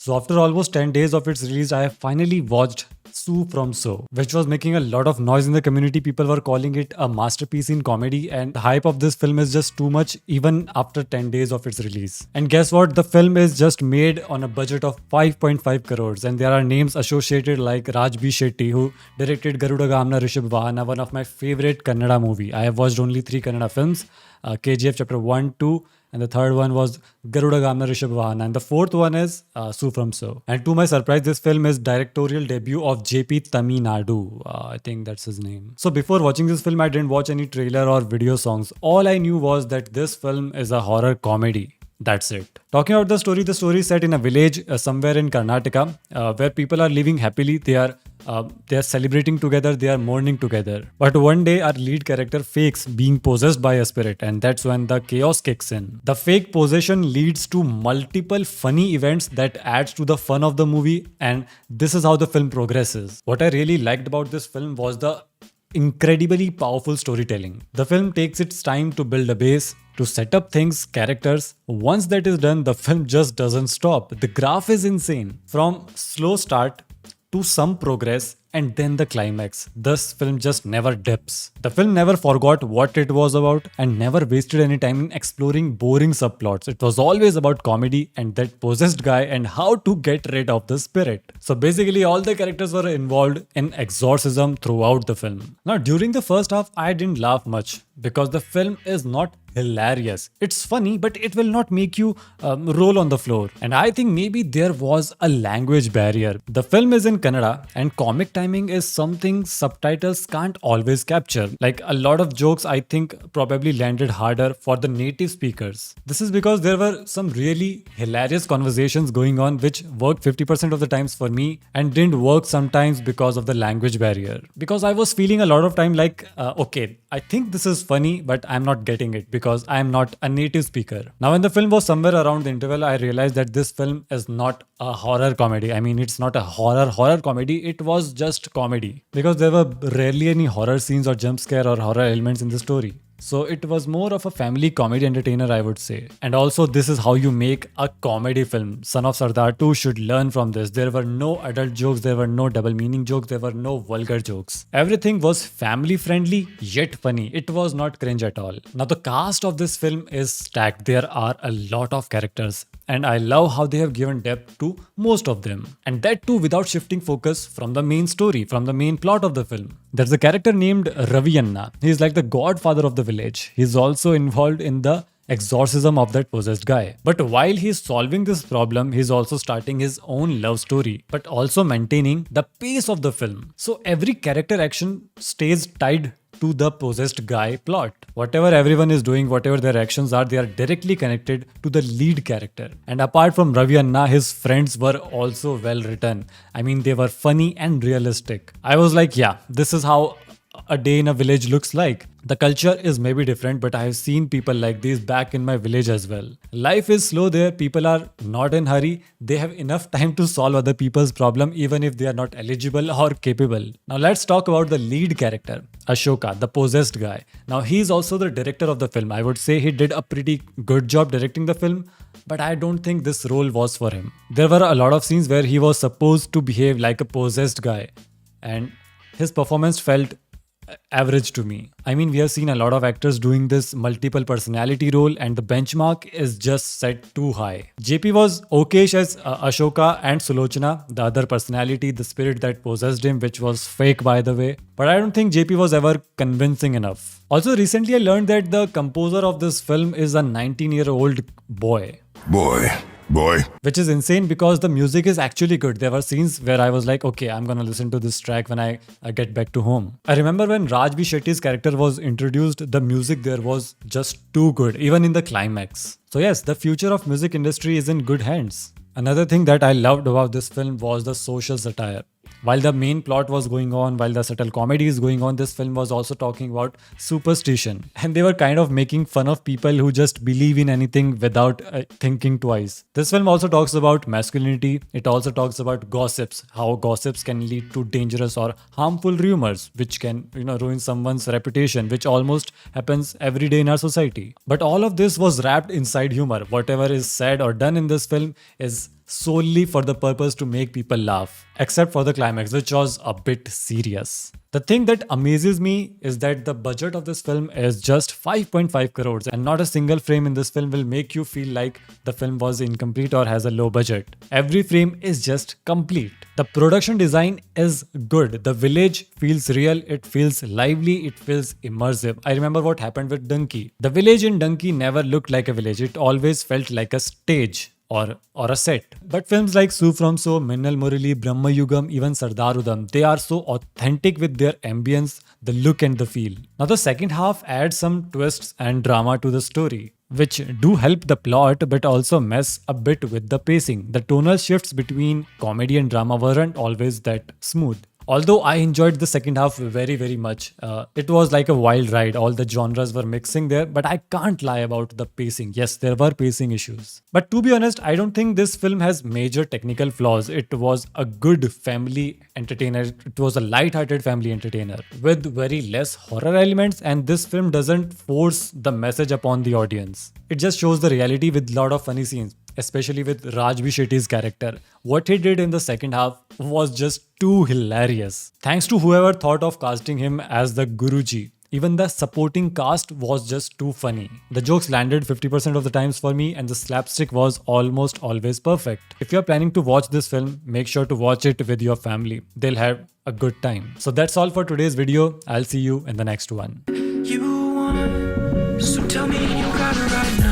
So after almost 10 days of its release, I have finally watched Sue from So, which was making a lot of noise in the community. People were calling it a masterpiece in comedy, and the hype of this film is just too much even after 10 days of its release. And guess what? The film is just made on a budget of 5.5 crores, and there are names associated like Raj B. Shetty, who directed Garuda Gamna Rishabh Vahana, one of my favorite Kannada movie. I have watched only 3 Kannada films, KGF Chapter 1, 2, and the third one was Garuda Gamna Rishabh Vahana, and the fourth one is Sue from So. And to my surprise, this film is directorial debut of JP Tamil Nadu. I think that's his name. So before watching this film, I didn't watch any trailer or video songs. All I knew was that this film is a horror comedy. That's it. Talking about the story is set in a village somewhere in Karnataka, where people are living happily. They are celebrating together. They are mourning together. But one day, our lead character fakes being possessed by a spirit, and that's when the chaos kicks in. The fake possession leads to multiple funny events that adds to the fun of the movie, and this is how the film progresses. What I really liked about this film was the incredibly powerful storytelling. The film takes its time to build a base, to set up things, characters. Once that is done, the film just doesn't stop. The graph is insane. From slow start to some progress and then the climax. This film just never dips. The film never forgot what it was about and never wasted any time in exploring boring subplots. It was always about comedy and that possessed guy and how to get rid of the spirit. So basically all the characters were involved in exorcism throughout the film. Now during the first half, I didn't laugh much because the film is not hilarious. It's funny, but it will not make you roll on the floor. And I think maybe there was a language barrier. The film is in Kannada and comic timing is something subtitles can't always capture. Like a lot of jokes I think probably landed harder for the native speakers. This is because there were some really hilarious conversations going on which worked 50% of the times for me and didn't work sometimes because of the language barrier. Because I was feeling a lot of time like, okay, I think this is funny, but I'm not getting it because I am not a native speaker. Now, when the film was somewhere around the interval, I realized that this film is not a horror comedy. I mean, it's not a horror comedy. It was just comedy because there were rarely any horror scenes or jump scare or horror elements in the story. So it was more of a family comedy entertainer, I would say. And also, this is how you make a comedy film. Son of Sardar 2 should learn from this. There were no adult jokes, there were no double meaning jokes, there were no vulgar jokes. Everything was family friendly yet funny. It was not cringe at all. Now, the cast of this film is stacked. There are a lot of characters. And I love how they have given depth to most of them. And that too without shifting focus from the main story, from the main plot of the film. There's a character named Ravi Anna. He's like the godfather of the village. He's also involved in the exorcism of that possessed guy. But while he's solving this problem, he's also starting his own love story, but also maintaining the pace of the film. So every character action stays tied to the possessed guy plot. Whatever everyone is doing, whatever their actions are, they are directly connected to the lead character. And apart from Ravi Anna, his friends were also well written. I mean, they were funny and realistic. I was like, yeah, this is how a day in a village looks like. The culture is maybe different, but I have seen people like these back in my village as well. Life is slow there, people are not in hurry, they have enough time to solve other people's problem even if they are not eligible or capable. Now let's talk about the lead character, Ashoka, the possessed guy. Now he's also the director of the film. I would say he did a pretty good job directing the film, but I don't think this role was for him. There were a lot of scenes where he was supposed to behave like a possessed guy, and his performance felt average to me. I mean, we have seen a lot of actors doing this multiple personality role and the benchmark is just set too high. JP was okayish as Ashoka and Sulochana, the other personality, the spirit that possessed him, which was fake by the way. But I don't think JP was ever convincing enough. Also, recently I learned that the composer of this film is a 19-year-old boy. Which is insane because the music is actually good. There were scenes where I was like, okay, I'm gonna listen to this track when I get back to home. I remember when Raj B. Shetty's character was introduced, the music there was just too good, even in the climax. So yes, the future of music industry is in good hands. Another thing that I loved about this film was the social satire. While the main plot was going on, while the subtle comedy is going on, this film was also talking about superstition. And they were kind of making fun of people who just believe in anything without thinking twice. This film also talks about masculinity. It also talks about gossips, how gossips can lead to dangerous or harmful rumors, which can, ruin someone's reputation, which almost happens every day in our society. But all of this was wrapped inside humor. Whatever is said or done in this film is solely for the purpose to make people laugh, except for the climax, which was a bit serious. The thing that amazes me is that the budget of this film is just 5.5 crores, and not a single frame in this film will make you feel like the film was incomplete or has a low budget. Every frame is just complete. The production design is good. The village feels real, it feels lively, it feels immersive. I remember what happened with Donkey. The village in Donkey never looked like a village, it always felt like a stage. Or a set. But films like Su From So, Minnal Murali, Brahma Yugam, even Sardar Udham, they are so authentic with their ambience, the look and the feel. Now the second half adds some twists and drama to the story, which do help the plot but also mess a bit with the pacing. The tonal shifts between comedy and drama weren't always that smooth. Although I enjoyed the second half very, very much. It was like a wild ride. All the genres were mixing there, but I can't lie about the pacing. Yes, there were pacing issues. But to be honest, I don't think this film has major technical flaws. It was a good family entertainer. It was a light-hearted family entertainer with very less horror elements, and this film doesn't force the message upon the audience. It just shows the reality with a lot of funny scenes, especially with Rajbi Shetty's character. What he did in the second half was just too hilarious. Thanks to whoever thought of casting him as the Guruji. Even the supporting cast was just too funny. The jokes landed 50% of the times for me, and the slapstick was almost always perfect. If you're planning to watch this film, make sure to watch it with your family. They'll have a good time. So that's all for today's video. I'll see you in the next one. You want, so tell me you got it right now.